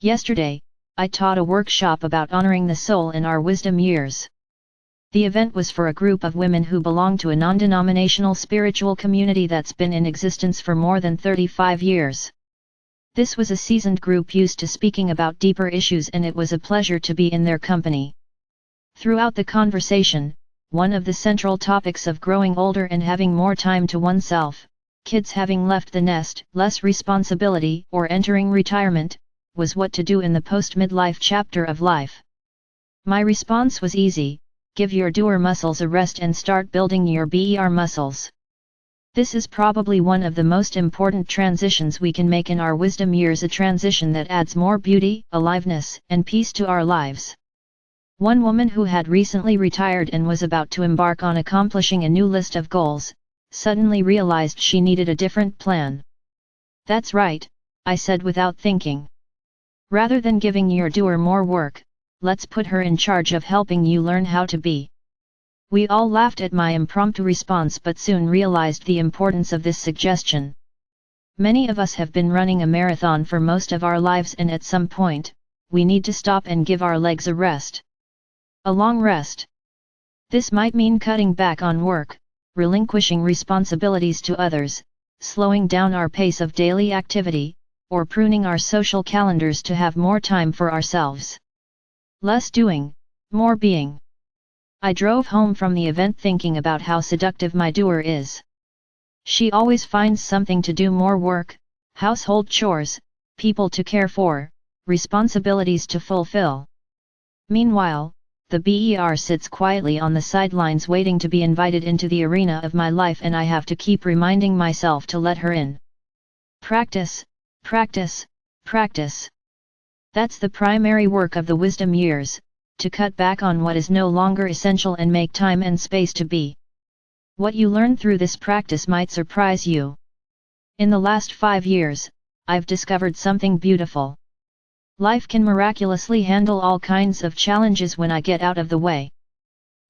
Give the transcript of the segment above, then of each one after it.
Yesterday, I taught a workshop about honoring the soul in our wisdom years. The event was for a group of women who belong to a non-denominational spiritual community that's been in existence for more than 35 years. This was a seasoned group used to speaking about deeper issues, and it was a pleasure to be in their company. Throughout the conversation, one of the central topics of growing older and having more time to oneself, kids having left the nest, less responsibility, or entering retirement, was what to do in the post-midlife chapter of life. My response was easy: give your doer muscles a rest and start building your BER muscles. This is probably one of the most important transitions we can make in our wisdom years, a transition that adds more beauty, aliveness, and peace to our lives. One woman who had recently retired and was about to embark on accomplishing a new list of goals, suddenly realized she needed a different plan. "That's right," I said without thinking. "Rather than giving your doer more work, let's put her in charge of helping you learn how to be." We all laughed at my impromptu response, but soon realized the importance of this suggestion. Many of us have been running a marathon for most of our lives, and at some point, we need to stop and give our legs a rest. A long rest. This might mean cutting back on work, relinquishing responsibilities to others, slowing down our pace of daily activity, or pruning our social calendars to have more time for ourselves. Less doing, more being. I drove home from the event thinking about how seductive my doer is. She always finds something to do: more work, household chores, people to care for, responsibilities to fulfill. Meanwhile, the BER sits quietly on the sidelines waiting to be invited into the arena of my life, and I have to keep reminding myself to let her in. Practice, practice, practice. That's the primary work of the wisdom years, to cut back on what is no longer essential and make time and space to be. What you learn through this practice might surprise you. In the last 5 years, I've discovered something beautiful. Life can miraculously handle all kinds of challenges when I get out of the way.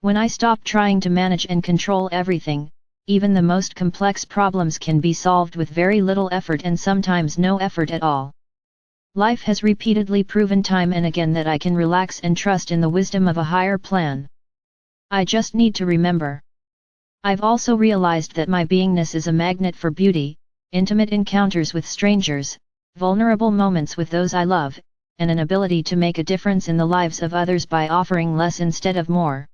When I stop trying to manage and control everything, even the most complex problems can be solved with very little effort, and sometimes no effort at all. Life has repeatedly proven time and again that I can relax and trust in the wisdom of a higher plan. I just need to remember. I've also realized that my beingness is a magnet for beauty, intimate encounters with strangers, vulnerable moments with those I love, and an ability to make a difference in the lives of others by offering less instead of more.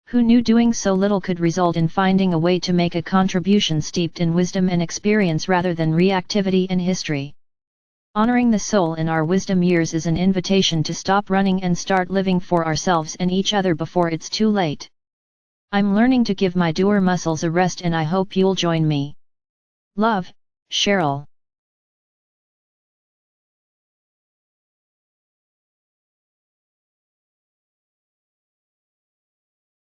Who knew doing so little could result in finding a way to make a contribution steeped in wisdom and experience rather than reactivity and history? Honoring the soul in our wisdom years is an invitation to stop running and start living for ourselves and each other before it's too late. I'm learning to give my doer muscles a rest, and I hope you'll join me. Love, Cheryl.